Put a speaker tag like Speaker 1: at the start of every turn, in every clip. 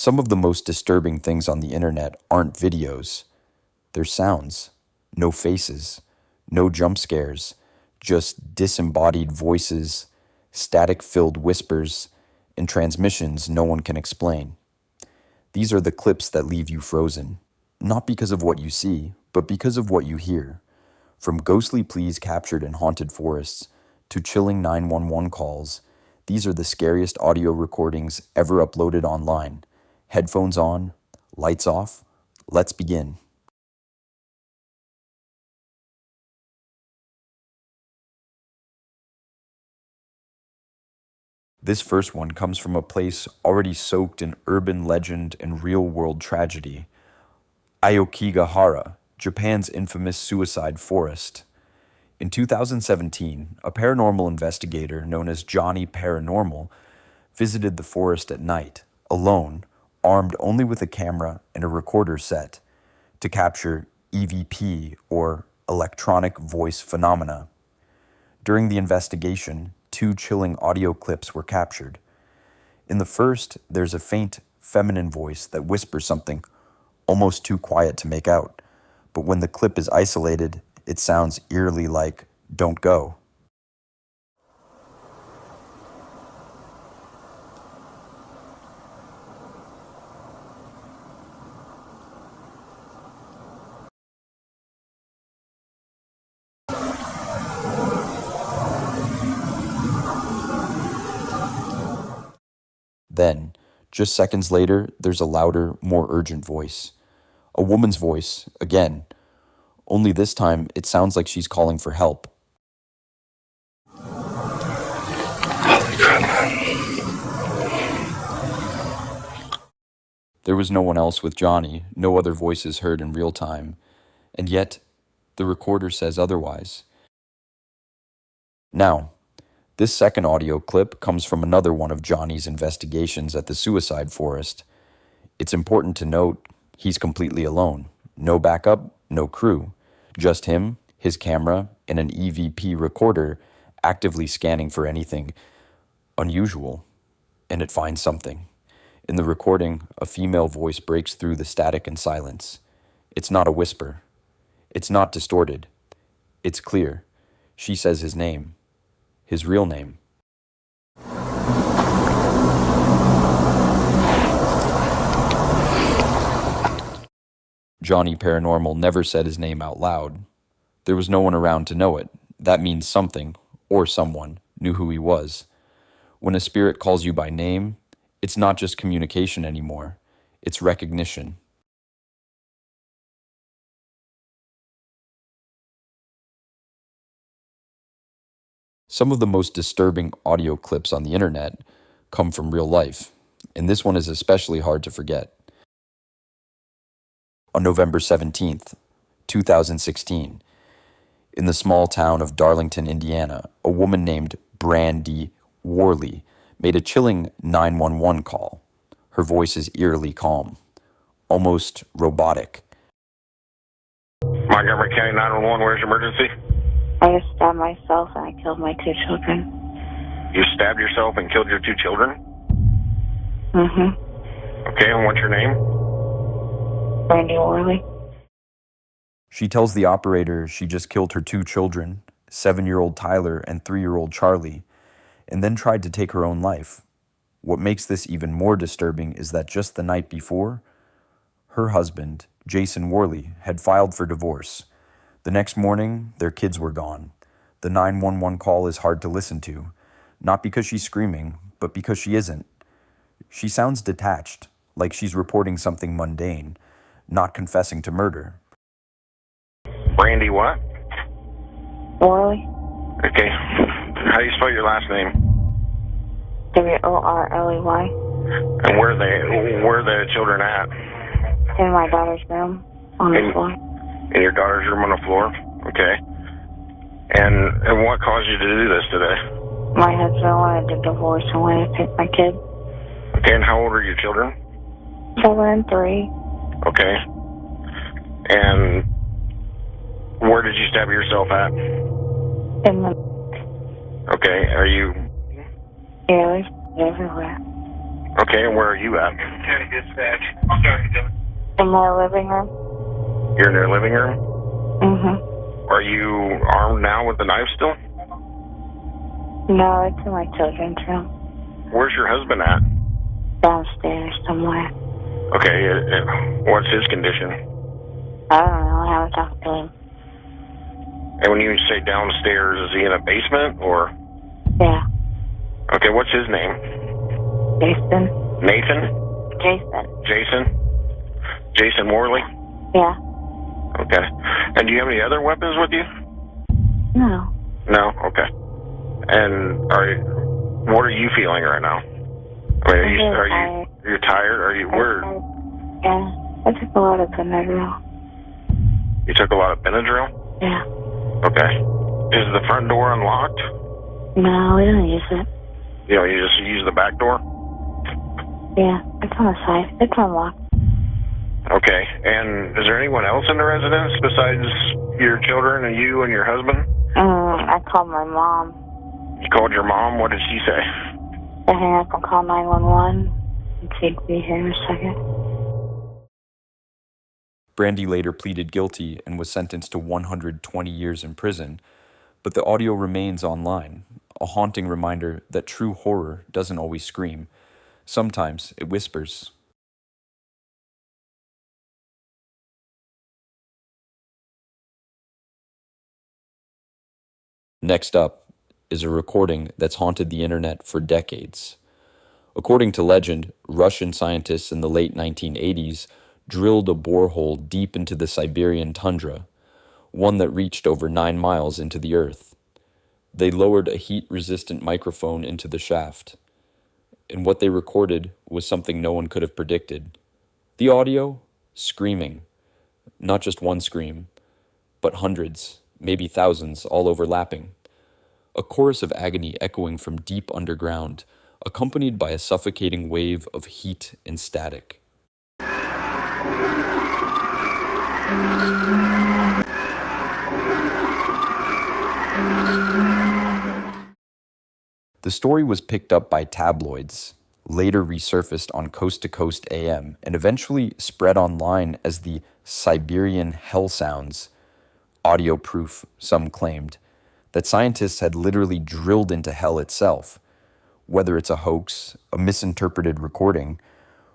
Speaker 1: Some of the most disturbing things on the internet aren't videos, they're sounds. No faces, no jump scares, just disembodied voices, static-filled whispers, and transmissions no one can explain. These are the clips that leave you frozen, not because of what you see, but because of what you hear. From ghostly pleas captured in haunted forests to chilling 911 calls, these are the scariest audio recordings ever uploaded online. Headphones on, lights off, let's begin. This first one comes from a place already soaked in urban legend and real-world tragedy. Aokigahara, Japan's infamous suicide forest. In 2017, a paranormal investigator known as Johny Paranormal visited the forest at night, alone, armed only with a camera and a recorder set, to capture EVP, or electronic voice phenomena. During the investigation, 2 chilling audio clips were captured. In the first, there's a faint, feminine voice that whispers something almost too quiet to make out, but when the clip is isolated, it sounds eerily like, "Don't go." Then, just seconds later, there's a louder, more urgent voice. A woman's voice, again. Only this time, it sounds like she's calling for help.
Speaker 2: Holy crap.
Speaker 1: There was no one else with Johny, no other voices heard in real time. And yet, the recorder says otherwise. Now, this second audio clip comes from another one of Johnny's investigations at the suicide forest. It's important to note, he's completely alone. No backup, no crew. Just him, his camera, and an EVP recorder actively scanning for anything unusual. And it finds something. In the recording, a female voice breaks through the static and silence. It's not a whisper. It's not distorted. It's clear. She says his name. His real name. Johny Paranormal never said his name out loud. There was no one around to know it. That means something, or someone, knew who he was. When a spirit calls you by name, it's not just communication anymore. It's recognition. Some of the most disturbing audio clips on the internet come from real life, and this one is especially hard to forget. On November 17th, 2016, in the small town of Darlington, Indiana, a woman named Brandy Worley made a chilling 911 call. Her voice is eerily calm, almost robotic.
Speaker 2: Montgomery County 911, where's your emergency?
Speaker 3: I just stabbed myself and I killed my 2 children.
Speaker 2: You stabbed yourself and killed your 2 children?
Speaker 3: Mm-hmm.
Speaker 2: Okay, and what's your name?
Speaker 3: Brandy Worley.
Speaker 1: She tells the operator she just killed her 2 children, 7-year-old Tyler and 3-year-old Charlie, and then tried to take her own life. What makes this even more disturbing is that just the night before, her husband, Jason Worley, had filed for divorce. The next morning, their kids were gone. The 911 call is hard to listen to, not because she's screaming, but because she isn't. She sounds detached, like she's reporting something mundane, not confessing to murder.
Speaker 2: Brandy what?
Speaker 3: Worley.
Speaker 2: Okay. How do you spell your last name?
Speaker 3: Worley.
Speaker 2: And where are the children at?
Speaker 3: In my daughter's room on the floor.
Speaker 2: In your daughter's room on the floor? Okay. And what caused you to do this today?
Speaker 3: My husband wanted a divorce and wanted to take my kid.
Speaker 2: Okay, and how old are your children?
Speaker 3: 7 and 3.
Speaker 2: Okay. And where did you stab yourself at?
Speaker 3: In the...
Speaker 2: Okay, are you...
Speaker 3: Yeah, there's everywhere.
Speaker 2: Okay, and where are you at?
Speaker 3: In my living room.
Speaker 2: You're in your living room?
Speaker 3: Mm-hmm.
Speaker 2: Are you armed now with the knife still?
Speaker 3: No, it's in my children's room.
Speaker 2: Where's your husband at?
Speaker 3: Downstairs somewhere.
Speaker 2: Okay, what's his condition?
Speaker 3: I don't know. I haven't talked to him.
Speaker 2: And when you say downstairs, is he in a basement or?
Speaker 3: Yeah.
Speaker 2: Okay, what's his name?
Speaker 3: Jason.
Speaker 2: Nathan?
Speaker 3: Jason.
Speaker 2: Jason? Jason Worley?
Speaker 3: Yeah.
Speaker 2: Okay. And do you have any other weapons with you?
Speaker 3: No.
Speaker 2: No? Okay. And what are you feeling right now? I mean, you're tired? Are you, where?
Speaker 3: Yeah. I took a lot of Benadryl.
Speaker 2: You took a lot of Benadryl?
Speaker 3: Yeah.
Speaker 2: Okay. Is the front door unlocked?
Speaker 3: No, we don't use it.
Speaker 2: You know, you just use the back door?
Speaker 3: Yeah, it's on the side. It's unlocked.
Speaker 2: Okay. And is there anyone else in the residence besides your children and you and your husband?
Speaker 3: I called my mom.
Speaker 2: You called your mom? What did she say?
Speaker 3: I hang up and call 911 and she'd be here in a second.
Speaker 1: Brandy later pleaded guilty and was sentenced to 120 years in prison, but the audio remains online, a haunting reminder that true horror doesn't always scream. Sometimes it whispers. Next up is a recording that's haunted the internet for decades. According to legend, Russian scientists in the late 1980s drilled a borehole deep into the Siberian tundra, one that reached over 9 miles into the earth. They lowered a heat-resistant microphone into the shaft, and what they recorded was something no one could have predicted. The audio? Screaming. Not just one scream, but hundreds, maybe thousands, all overlapping. A chorus of agony echoing from deep underground, accompanied by a suffocating wave of heat and static. The story was picked up by tabloids, later resurfaced on Coast to Coast AM, and eventually spread online as the Siberian Hell Sounds. Audio proof, some claimed, that scientists had literally drilled into hell itself. Whether it's a hoax, a misinterpreted recording,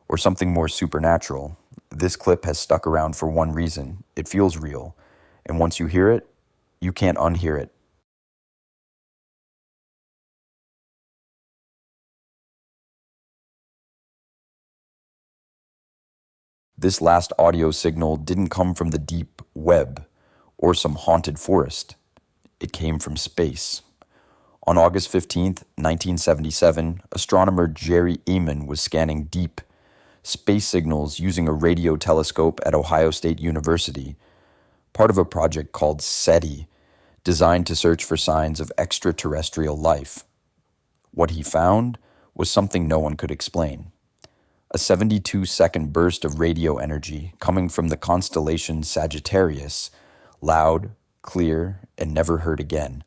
Speaker 1: or something more supernatural, this clip has stuck around for one reason: it feels real, and once you hear it, you can't unhear it. This last audio signal didn't come from the deep web or some haunted forest. It came from space. On August 15th, 1977, astronomer Jerry Eman was scanning deep space signals using a radio telescope at Ohio State University, part of a project called SETI, designed to search for signs of extraterrestrial life. What he found was something no one could explain. A 72-second burst of radio energy coming from the constellation Sagittarius, loud, clear, and never heard again.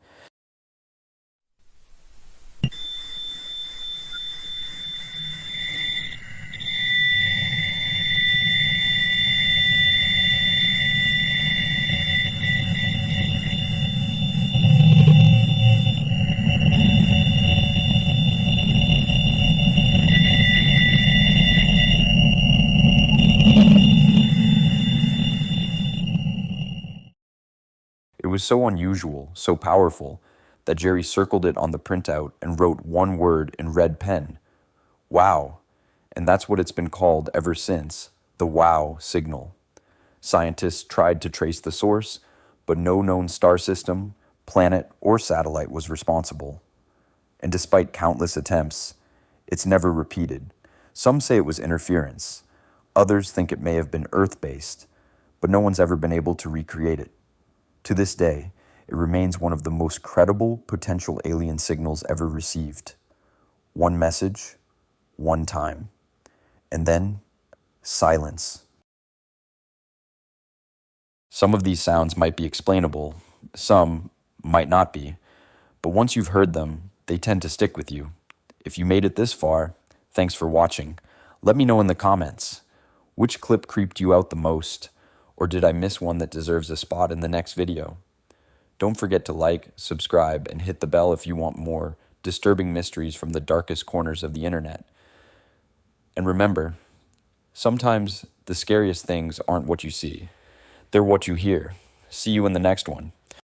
Speaker 1: It was so unusual, so powerful, that Jerry circled it on the printout and wrote one word in red pen: wow. And that's what it's been called ever since, the wow signal. Scientists tried to trace the source, but no known star system, planet, or satellite was responsible. And despite countless attempts, it's never repeated. Some say it was interference. Others think it may have been Earth-based, but no one's ever been able to recreate it. To this day, it remains one of the most credible potential alien signals ever received. One message, one time, and then silence. Some of these sounds might be explainable, some might not be, but once you've heard them, they tend to stick with you. If you made it this far, Thanks for watching. Let me know in the comments, which clip creeped you out the most, or did I miss one that deserves a spot in the next video? Don't forget to like, subscribe, and hit the bell if you want more disturbing mysteries from the darkest corners of the internet. And remember, sometimes the scariest things aren't what you see. They're what you hear. See you in the next one.